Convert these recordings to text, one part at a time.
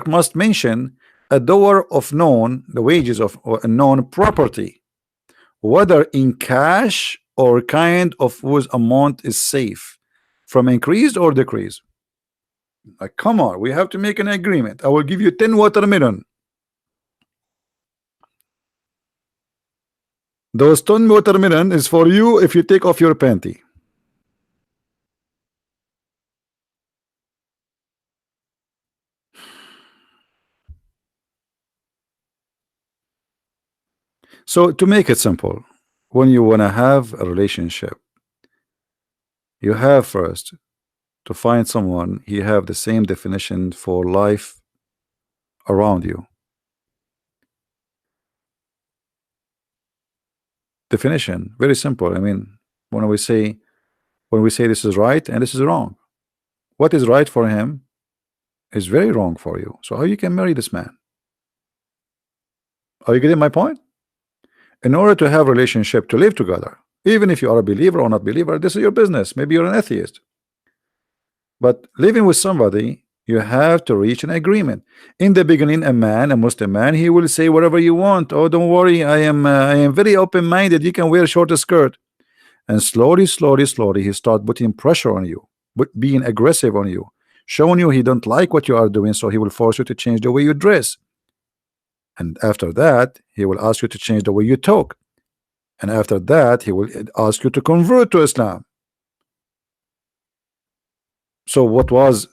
must mention a door of known, the wages of or a known property, whether in cash or kind of whose amount is safe from increase or decrease. Like, come on, we have to make an agreement. I will give you 10 watermelon. Those 10 watermelon is for you if you take off your panty. So to make it simple, when you want to have a relationship, you have first to find someone he have the same definition for life around you. Definition, very simple. I mean, when we say this is right and this is wrong, what is right for him is very wrong for you. So how you can marry this man? Are you getting my point? In order to have a relationship, to live together, even if you are a believer or not believer, this is your business. Maybe you're an atheist, but living with somebody, you have to reach an agreement. In the beginning, a Muslim man, he will say whatever you want. Oh, don't worry, I am very open-minded. You can wear a short skirt. And slowly, he start putting pressure on you, but being aggressive on you, showing you he don't like what you are doing, so he will force you to change the way you dress. And after that, he will ask you to change the way you talk. And after that, he will ask you to convert to Islam. So what was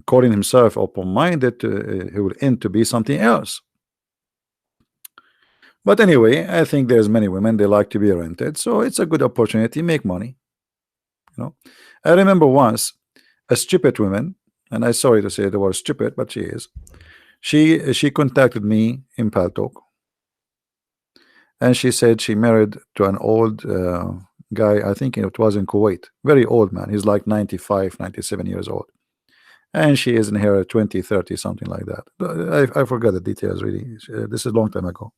calling himself open-minded, he will end to be something else. But anyway, I think there's many women, they like to be rented, so it's a good opportunity, make money. You know, I remember once a stupid woman, and I'm sorry to say the word stupid, but she is. She contacted me in Paltalk, and she said she married to an old guy. I think it was in Kuwait, very old man. He's like 95, 97 years old, and she is in her 20, 30, something like that. I forgot the details really. This is a long time ago.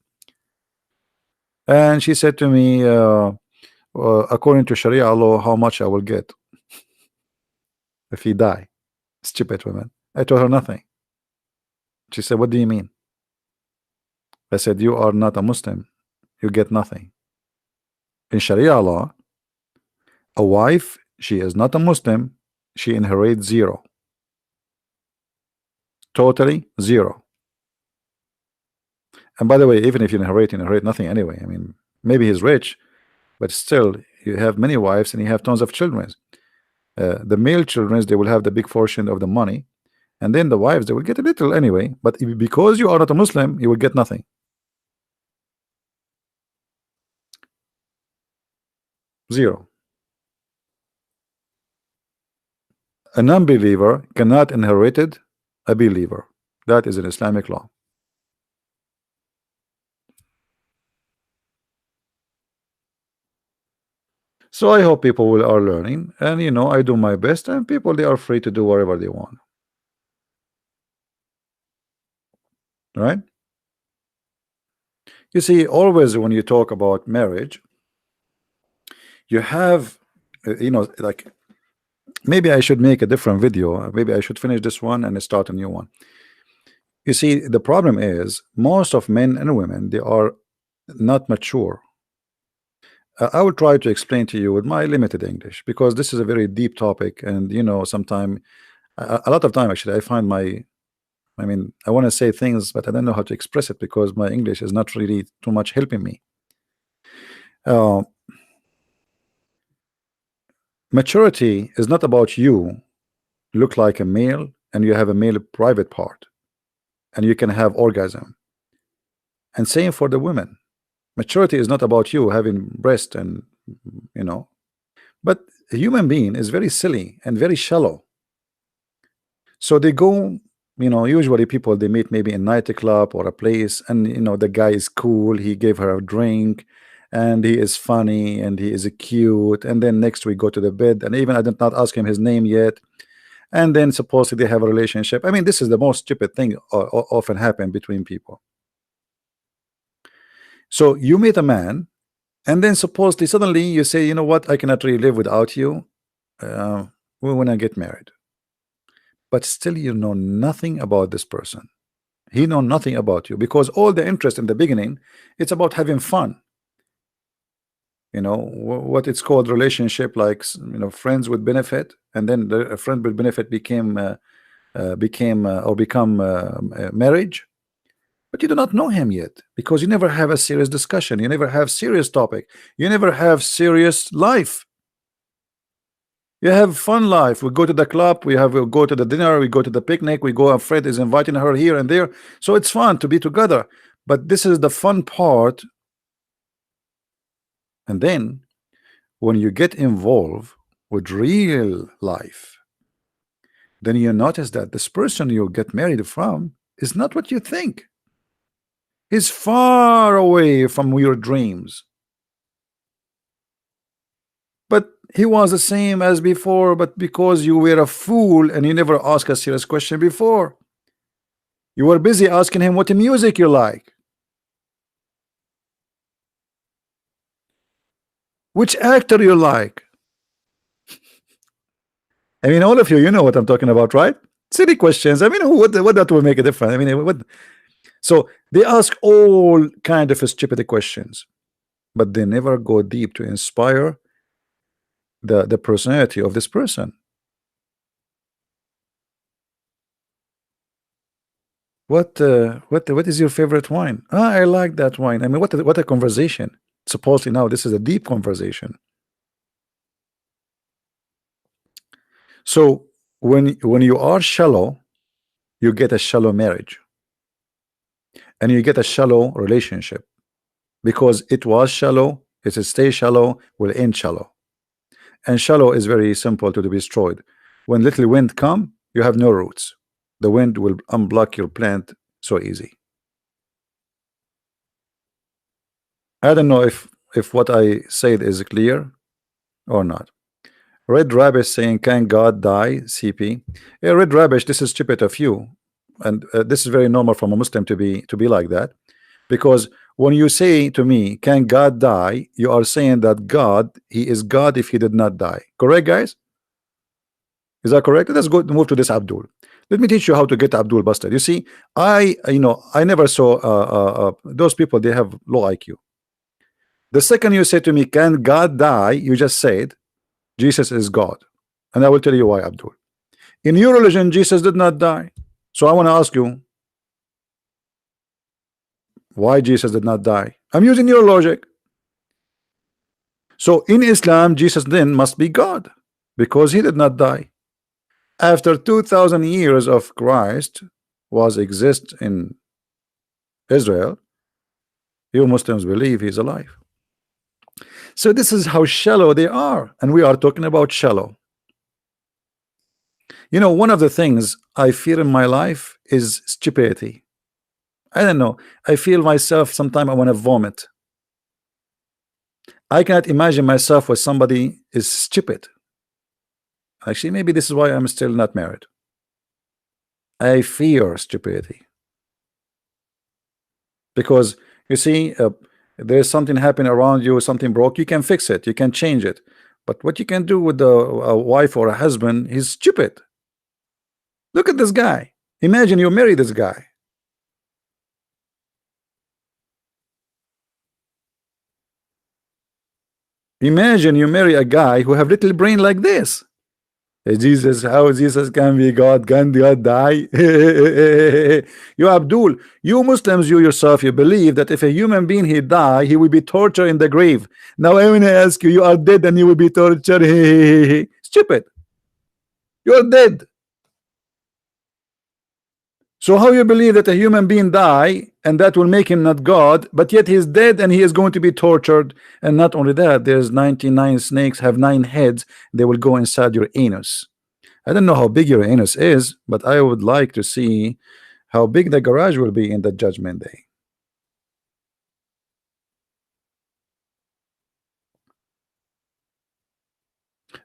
And she said to me, according to Sharia law, how much I will get if he die. Stupid woman. I told her nothing. She said, what do you mean? I said, you are not a Muslim, you get nothing. In Sharia law, a wife, she is not a Muslim, she inherits zero. Totally zero. And by the way, even if you inherit nothing anyway. I mean, maybe he's rich, but still you have many wives and you have tons of children. The male children, they will have the big portion of the money, and then the wives, they will get a little anyway, but because you are not a Muslim, you will get nothing. Zero. A non-believer cannot inherit a believer. That is an Islamic law. So I hope people are learning, and you know, I do my best, and people, they are free to do whatever they want. Right? You see, always when you talk about marriage, you have, you know, like, maybe I should make a different video. Maybe I should finish this one and start a new one. You see, the problem is most of men and women, they are not mature. I will try to explain to you with my limited English, because this is a very deep topic, and you know, sometimes a lot of time actually I find I mean, I want to say things, but I don't know how to express it because my English is not really too much helping me. Maturity is not about you look like a male and you have a male private part and you can have orgasm. And same for the women. Maturity is not about you having breast and, you know, but a human being is very silly and very shallow. So they go, you know, usually people, they meet maybe in nightclub or a place, and you know, the guy is cool, he gave her a drink, and he is funny and he is cute, and then next we go to the bed, and even I did not ask him his name yet, and then supposedly they have a relationship. I mean, this is the most stupid thing often happen between people. So you meet a man, and then supposedly suddenly you say, you know what, I cannot really live without you, we want to get married. but still you know nothing about this person. He know nothing about you, because all the interest in the beginning, it's about having fun. You know what it's called, relationship, like friends with benefit, and then the friend with benefit become marriage. But you do not know him yet, because you never have a serious discussion, you never have serious topic, you never have serious life. You have fun life. We go to the club, we go to the dinner, we go to the picnic, we go, Fred is inviting her here and there, so it's fun to be together. But this is the fun part. And then when you get involved with real life, then you notice that this person you get married from is not what you think. He's far away from your dreams. But he was the same as before, but because you were a fool and you never asked a serious question before, you were busy asking him what music you like, which actor you like. I mean, all of you know what I'm talking about, right? Silly questions. I mean, what that will make a difference? I mean, what? So they ask all kind of stupid questions, but they never go deep to inspire the personality of this person. What is your favorite wine? Ah, I like that wine. I mean, what a conversation. Supposedly now this is a deep conversation. So when you are shallow, you get a shallow marriage, and you get a shallow relationship, because it was shallow, it will stay shallow, will end shallow. And shallow is very simple to be destroyed. When little wind come, you have no roots. The wind will unblock your plant so easy. I don't know if what I said is clear or not. Red Rabish saying, can God die? CP. Yeah, Red Rabish, this is stupid of you, and this is very normal from a Muslim to be like that, because when you say to me, can God die, you are saying that God, he is God if he did not die. Correct, guys? Is that correct? Let's go move to this Abdul. Let me teach you how to get Abdul busted. You see, I never saw those people, they have low IQ. The second you say to me, can God die, you just said Jesus is God, and I will tell you why, Abdul. In your religion, Jesus did not die. So I want to ask you, why Jesus did not die? I'm using your logic. So in Islam, Jesus then must be God, because he did not die. After 2000 years of Christ was exist in Israel, you Muslims believe he's alive. So this is how shallow they are, and we are talking about shallow. You know, one of the things I fear in my life is stupidity. I don't know, I feel myself sometimes I want to vomit. I cannot imagine myself with somebody is stupid. Actually, maybe this is why I'm still not married. I fear stupidity, because you see, there's something happening around you, something broke, you can fix it, you can change it, but what you can do with a wife or a husband, he's stupid. Look at this guy. Imagine you marry this guy. Imagine you marry a guy who have little brain like this. Jesus, how Jesus can be God? Can God die? You Abdul, you Muslims, you yourself, you believe that if a human being he die, he will be tortured in the grave. Now I want to ask you, you are dead and you will be tortured. Stupid. You are dead. So how you believe that a human being die and that will make him not God, but yet he is dead and he is going to be tortured? And not only that, there's 99 snakes have 9 heads, they will go inside your anus. I don't know how big your anus is, but I would like to see how big the garage will be in the judgment day.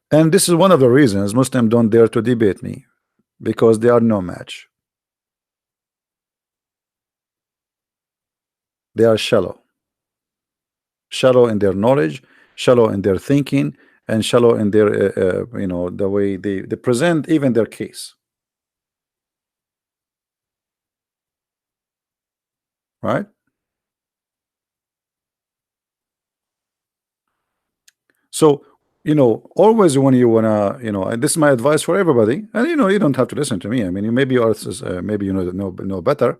And this is one of the reasons Muslims don't dare to debate me, because they are no match. They are shallow in their knowledge, shallow in their thinking, and shallow in their the way they present even their case. right? So, always when you wanna, and this is my advice for everybody, and you don't have to listen to me. I mean, maybe you are, maybe you know better.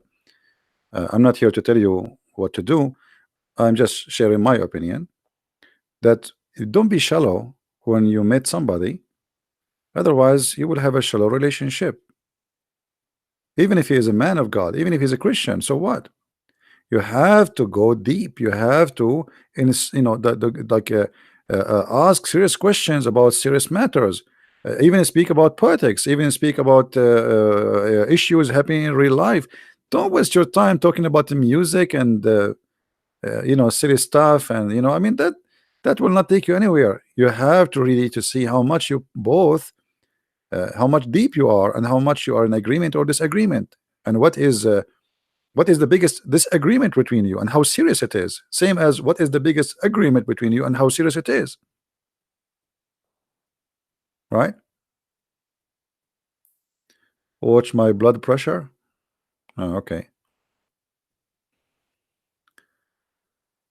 I'm not here to tell you what to do. I'm just sharing my opinion that don't be shallow when you meet somebody. Otherwise, you will have a shallow relationship. Even if he is a man of God, even if he's a Christian, so what? You have to go deep. You have to, like ask serious questions about serious matters. Even speak about politics. Even speak about issues happening in real life. Don't waste your time talking about the music and silly stuff. And I mean that will not take you anywhere. You have to really to see how much you both, how much deep you are, and how much you are in agreement or disagreement, and what is the biggest disagreement between you and how serious it is. Same as what is the biggest agreement between you and how serious it is, right? Watch my blood pressure. Oh, okay.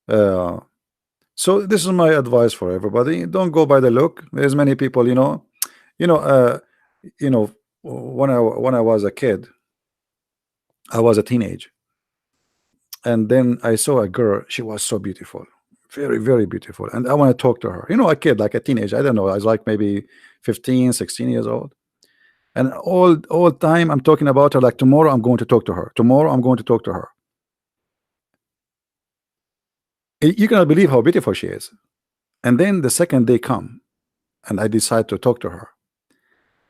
uh, so this is my advice for everybody. Don't go by the look. There's many people, you know uh, you know when I was a kid, I was a teenage, and then I saw a girl. She was so beautiful, very, very beautiful, and I want to talk to her. A kid, like a teenage, I don't know, I was like maybe 15, 16 years old. And all time I'm talking about her, like tomorrow I'm going to talk to her. Tomorrow I'm going to talk to her. You cannot believe how beautiful she is. And then the second day come, and I decide to talk to her.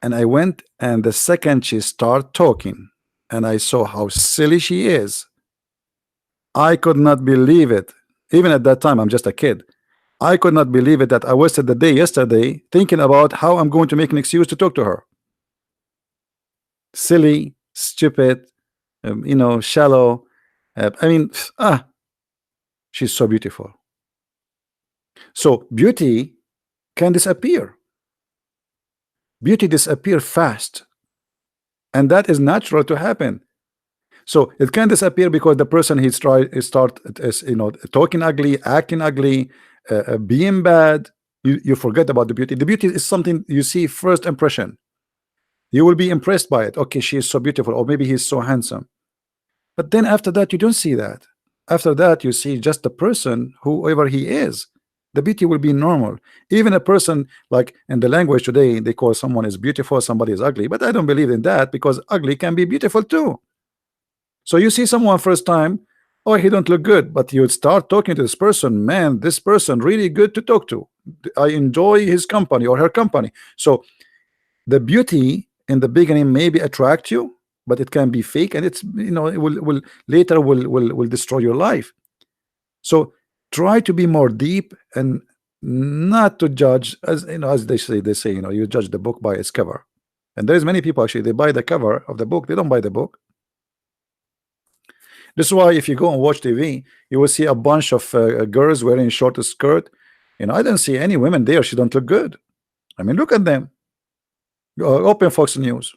And I went, and the second she start talking, and I saw how silly she is, I could not believe it. Even at that time, I'm just a kid. I could not believe it that I wasted the day yesterday thinking about how I'm going to make an excuse to talk to her. Silly, stupid, shallow. I mean, she's so beautiful. So beauty can disappear. Beauty disappear fast, and that is natural to happen. So it can disappear because the person start talking ugly, acting ugly, being bad. You forget about the beauty. The beauty is something you see first impression. You will be impressed by it. Okay, she is so beautiful, or maybe he's so handsome. But then after that, you don't see that. After that, you see just the person, whoever he is. The beauty will be normal. Even a person, like in the language today, they call someone is beautiful, somebody is ugly. But I don't believe in that, because ugly can be beautiful too. So you see someone first time, oh, he don't look good, but you start talking to this person, man, this person really good to talk to. I enjoy his company or her company. So the beauty in the beginning maybe attract you, but it can be fake, and it's it will later will destroy your life. So try to be more deep and not to judge, as they say you judge the book by its cover. And there's many people actually, they buy the cover of the book, they don't buy the book. This is why if you go and watch TV, you will see a bunch of girls wearing short skirt. I don't see any women there. She don't look good. I mean, look at them. Open Fox News.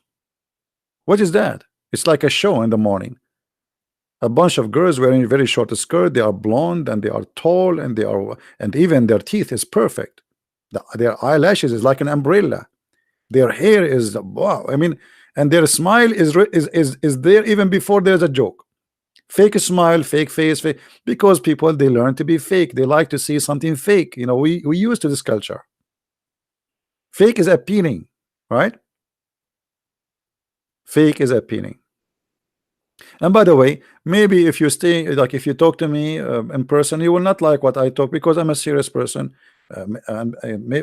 What is that? It's like a show in the morning. A bunch of girls wearing very short skirt. They are blonde and they are tall, and and even their teeth is perfect. Their eyelashes is like an umbrella. Their hair is wow. I mean, and their smile is there even before there's a joke. Fake smile, fake face, fake, because people, they learn to be fake. They like to see something fake. We used to this culture. Fake is appealing, right? Fake is appealing. And by the way, maybe if you stay, like if you talk to me in person, you will not like what I talk, because I'm a serious person. And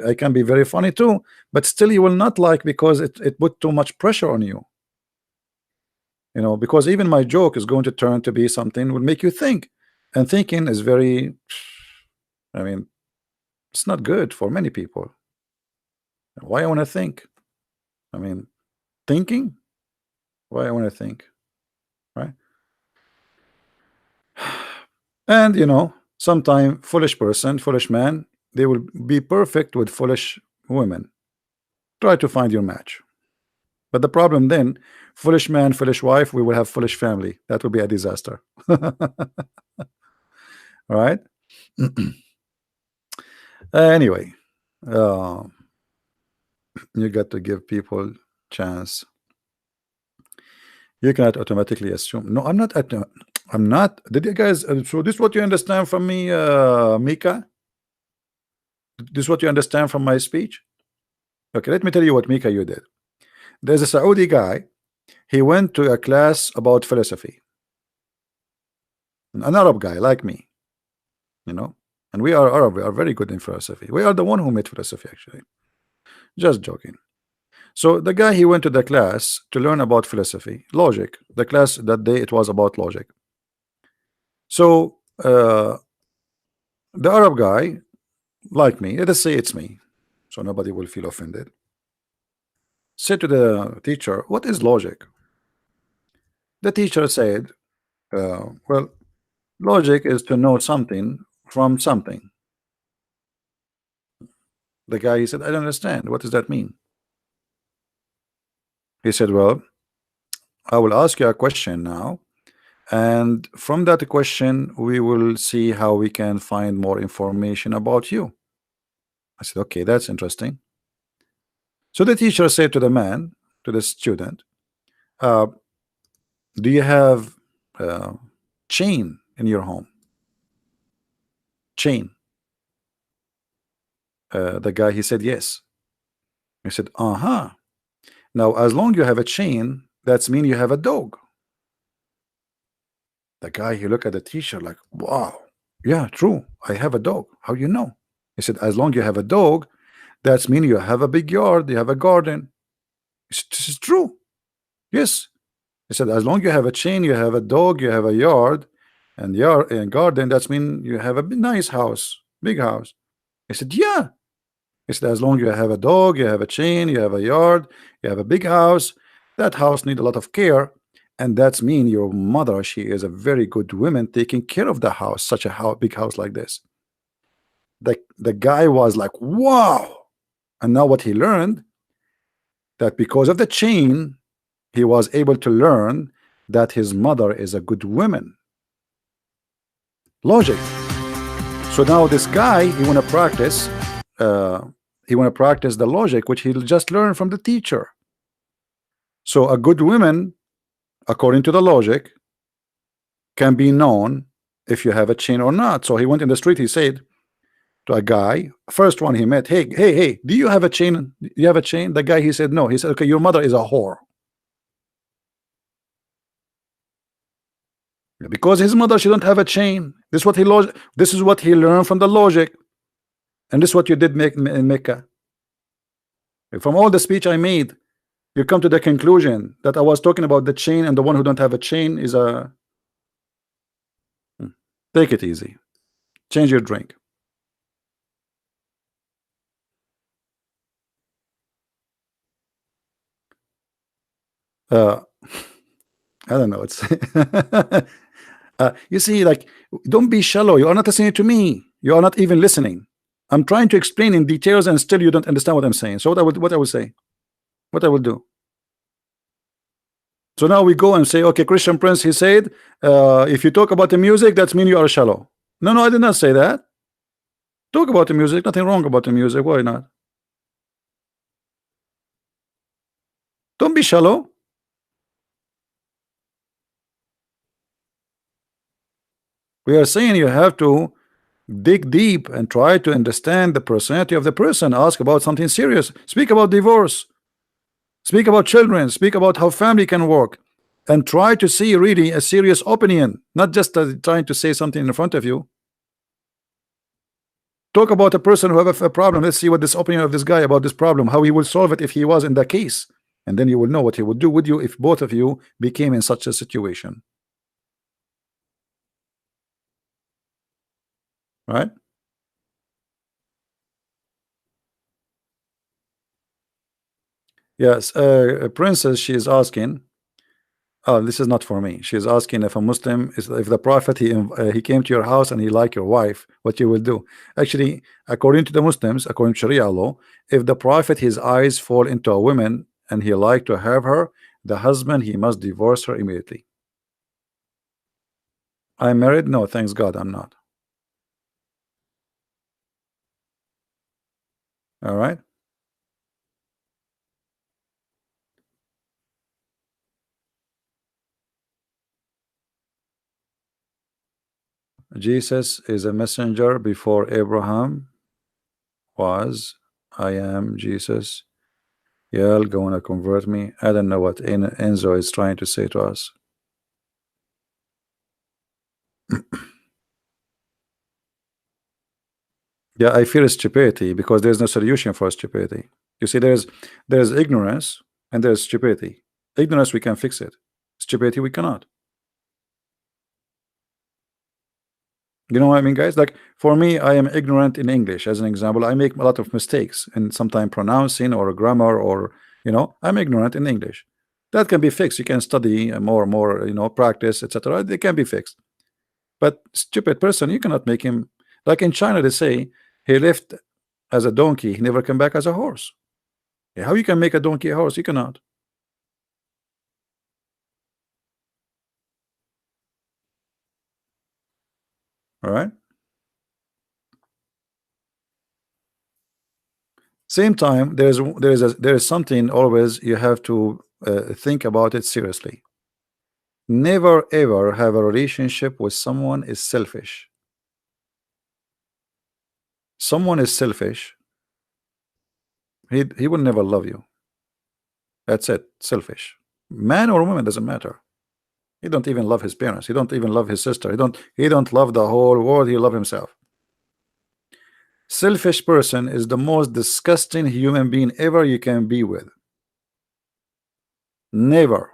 I can be very funny too, but still you will not like, because it put too much pressure on you. Because even my joke is going to turn to be something will make you think, and thinking is very, I mean, it's not good for many people. Why I want to think? I mean, thinking? Why I want to think, right? And sometime foolish person, foolish man, they will be perfect with foolish women. Try to find your match. But the problem then, foolish man, foolish wife, we will have foolish family. That will be a disaster. All right. Anyway, uh, you got to give people chance. You cannot automatically assume. No, I'm not. I'm not. Did you guys? So this is what you understand from me, Mika? This is what you understand from my speech? Okay, let me tell you what Mika you did. There's a Saudi guy. He went to a class about philosophy. An Arab guy like me, you know. And we are Arab. We are very good in philosophy. We are the one who made philosophy, actually. Just joking. So the guy, he went to the class to learn about philosophy, logic. The class that day, it was about logic. So the Arab guy, like me, let us say it's me, so nobody will feel offended, said to the teacher, what is logic? The teacher said, well, logic is to know something from something. The guy, he said, I don't understand. What does that mean? He said, well, I will ask you a question now, and from that question we will see how we can find more information about you. I said, okay, that's interesting. So the teacher said to the man, to the student, do you have chain in your home? Chain. The guy, he said yes. He said, now as long you have a chain, that's mean you have a dog. The guy, he looked at the teacher like, wow, yeah, true, I have a dog. How you know? He said, as long you have a dog, that's mean you have a big yard, you have a garden. He said, this is true. Yes. He said, as long you have a chain, you have a dog, you have a yard and garden, that's mean you have a nice house, big house. He said, yeah. He said, as long you have a dog, you have a chain, you have a yard, you have a big house, that house need a lot of care, and that's mean your mother, she is a very good woman taking care of the house, such a big house like this. The guy was like, wow. And now what he learned, that because of the chain, he was able to learn that his mother is a good woman. Logic. So now this guy, he want to practice the logic which he'll just learn from the teacher. So a good woman, according to the logic, can be known if you have a chain or not. So he went in the street, he said to a guy, first one he met, hey, do you have a chain? Do you have a chain? The guy, he said no. He said, okay, your mother is a whore. Because his mother, she don't have a chain. This is what he learned from the logic. And this is what you did in Mecca. From all the speech I made, you come to the conclusion that I was talking about the chain, and the one who don't have a chain is a... Take it easy. Change your drink. I don't know. It's you see, like, don't be shallow. You are not listening to me. You are not even listening. I'm trying to explain in details, and still you don't understand what I'm saying. So what I will say, what I will do. So now we go and say, okay, Christian Prince, he said, if you talk about the music, that means you are shallow. No, I did not say that. Talk about the music, nothing wrong about the music. Why not? Don't be shallow. We are saying you have to dig deep and try to understand the personality of the person. Ask about something serious. Speak about divorce. Speak about children. Speak about how family can work, and try to see really a serious opinion, not just trying to say something in front of you. Talk about a person who have a problem. Let's see what this opinion of this guy about this problem, how he will solve it if he was in the case, and then you will know what he would do with you if both of you became in such a situation. Right? Yes, Princess, she is asking. Oh, this is not for me. She is asking if a Muslim is, if the Prophet he came to your house and he liked your wife, what you will do. Actually, according to the Muslims, according to Sharia law, if the Prophet his eyes fall into a woman and he like to have her, the husband, he must divorce her immediately. I'm married? No, thanks God I'm not. All right. Jesus is a messenger before Abraham was. I am Jesus. Y'all gonna convert me? I don't know what Enzo is trying to say to us. Yeah, I fear stupidity because there's no solution for stupidity. You see, there's ignorance and there's stupidity. Ignorance, we can fix it. Stupidity, we cannot. You know what I mean, guys? Like for me, I am ignorant in English. As an example, I make a lot of mistakes and sometimes pronouncing or grammar, or I'm ignorant in English. That can be fixed. You can study more, practice, etc. It can be fixed. But stupid person, you cannot make him. Like in China, they say he left as a donkey, he never come back as a horse. How you can make a donkey a horse? You cannot. All right. Same time, there is something always you have to think about it seriously. Never ever have a relationship with someone is selfish. Someone is selfish. He will never love you. That's it. Selfish. Man or woman doesn't matter. He don't even love his parents. He don't even love his sister. He don't love the whole world. He love himself. Selfish person is the most disgusting human being ever you can be with. Never.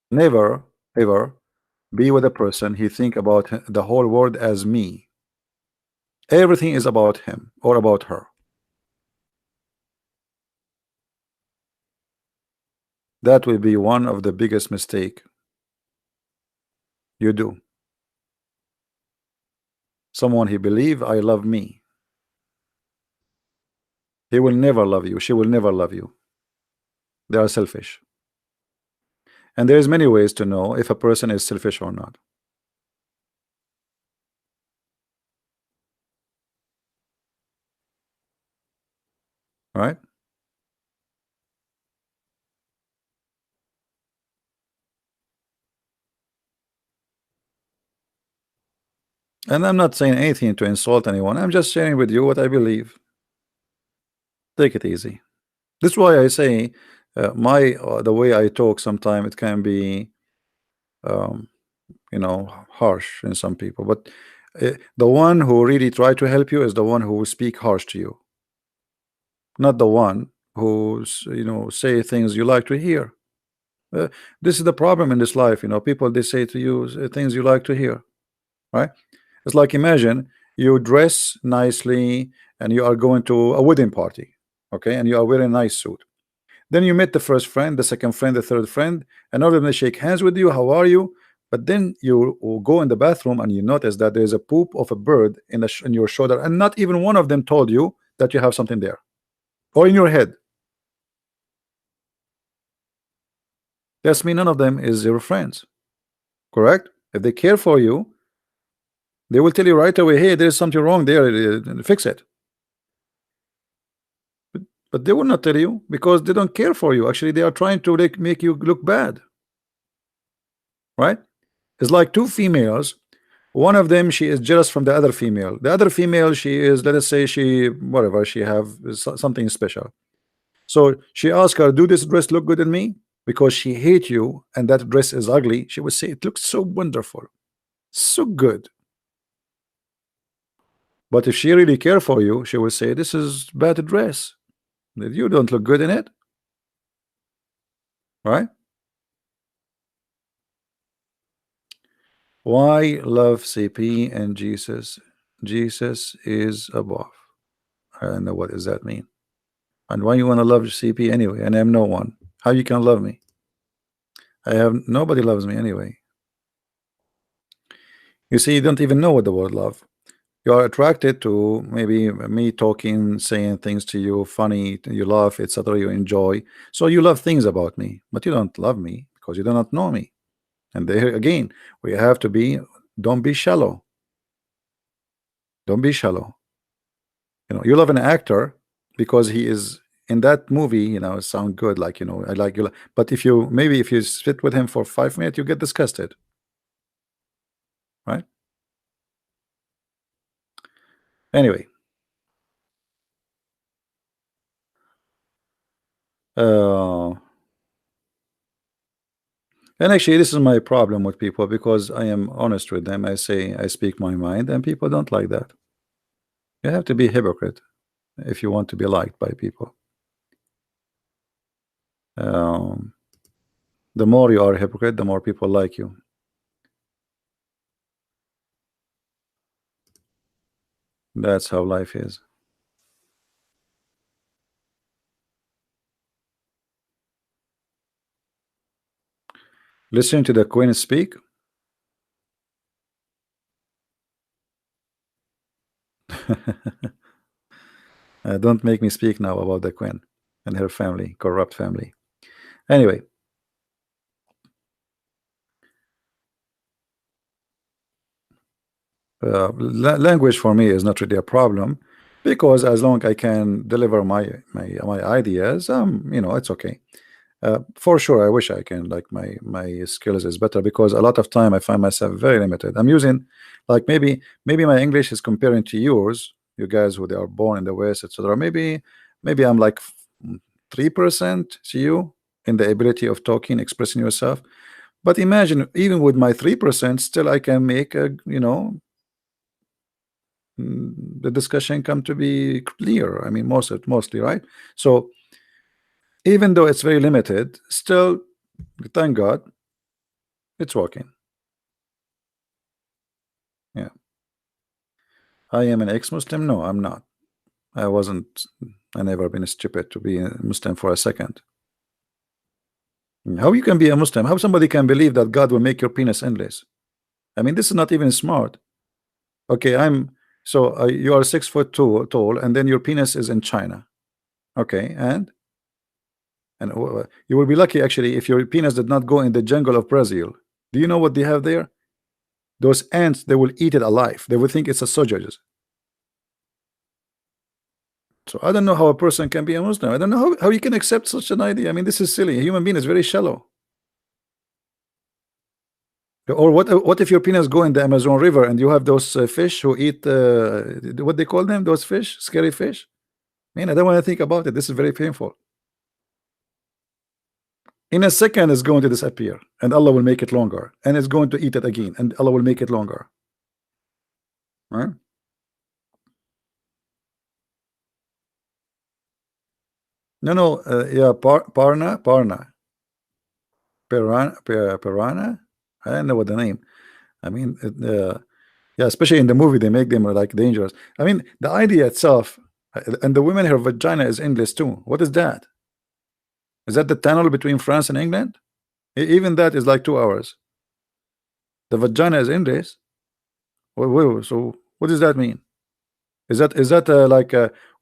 Never ever be with a person he think about the whole world as me. Everything is about him or about her. That will be one of the biggest mistake you do. Someone he believe I love me. He will never love you. She will never love you. They are selfish. And there's many ways to know if a person is selfish or not. Right? And I'm not saying anything to insult anyone. I'm just sharing with you what I believe. Take it easy. This is why I say the way I talk sometimes it can be um, harsh in some people, but the one who really try to help you is the one who will speak harsh to you, not the one who say things you like to hear. This is the problem in this life. People, they say to you things you like to hear, right? It's like, imagine you dress nicely and you are going to a wedding party, okay, and you are wearing a nice suit. Then you met the first friend, the second friend, the third friend, and all of them they shake hands with you. How are you? But then you will go in the bathroom and you notice that there is a poop of a bird in your shoulder, and not even one of them told you that you have something there, or in your head. That's mean none of them is your friends, correct? If they care for you, they will tell you right away, hey, there's something wrong there, fix it. But they will not tell you because they don't care for you. Actually, they are trying to make you look bad, right? It's like two females. One of them, she is jealous from the other female. The other female, she is, let us say, she whatever, she have something special. So she asked her, do this dress look good on me? Because she hate you and that dress is ugly. She would say, it looks so wonderful, so good. But if she really care for you, she would say, this is bad dress, you don't look good in it, right? Why love CP and Jesus? Jesus is above. I don't know what does that mean. And why you want to love CP anyway? And I'm no one. How you can love me? I have nobody loves me anyway. You see, you don't even know what the word love. You are attracted to maybe me talking, saying things to you, funny, you laugh, etc. You enjoy. So you love things about me, but you don't love me because you do not know me. And there again, we have to be, don't be shallow. Don't be shallow. You love an actor because he is in that movie, sound good, like, I like you. But if you sit with him for 5 minutes, you get disgusted, right? Anyway, uh, and actually, this is my problem with people because I am honest with them. I say I speak my mind, and people don't like that. You have to be a hypocrite if you want to be liked by people. Um, the more you are a hypocrite, the more people like you. That's how life is. Listen to the Queen speak. Don't make me speak now about the Queen and her family, corrupt family. Anyway, language for me is not really a problem because as long I can deliver my ideas, it's okay. For sure, I wish I can, like, my skills is better because a lot of time I find myself very limited. I'm using, like, maybe my English is comparing to yours, you guys who they are born in the West, etc. Maybe I'm like 3% to you in the ability of talking, expressing yourself. But imagine, even with my 3%, still I can make the discussion come to be clear. I mean, mostly, right? So even though it's very limited, still, thank God, it's working. Yeah. I am an ex-Muslim. No, I'm not. I wasn't. I never been stupid to be a Muslim for a second. How you can be a Muslim? How somebody can believe that God will make your penis endless? I mean, this is not even smart. Okay, you are 6 foot tall, and then your penis is in China. Okay, and you will be lucky actually if your penis did not go in the jungle of Brazil. Do you know what they have there? Those ants, they will eat it alive. They will think it's a sausage. So I don't know how a person can be a Muslim. I don't know how you can accept such an idea. I mean, this is silly. A human being is very shallow. Or what if your penis go in the Amazon River and you have those fish who eat what they call them? Those fish, scary fish. Man, I don't want to think about it. This is very painful. In a second, it's going to disappear, and Allah will make it longer, and it's going to eat it again, and Allah will make it longer. Right? No, yeah, Parna, Piranha. I don't know what the name. I mean, yeah, especially in the movie, they make them like dangerous. I mean, the idea itself, and the women, her vagina is endless too. What is that? Is that the tunnel between France and England? Even that is like 2 hours. The vagina is endless. Wait, so what does that mean? Is that like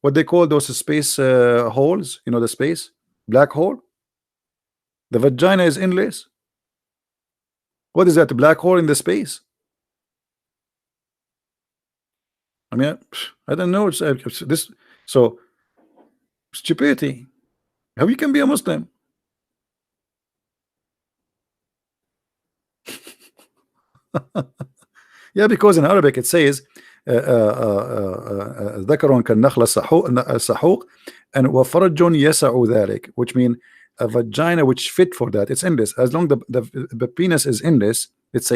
what they call those space holes? You know, the space black hole. The vagina is endless. What is that? A black hole in the space? I mean, I don't know. It's this. So stupidity. How you can be a Muslim? Yeah, because in Arabic it says ذكر كالنخل السحوق and وفرج يسع ذلك, which mean a vagina which fit for that. It's endless. As long the penis is endless, it says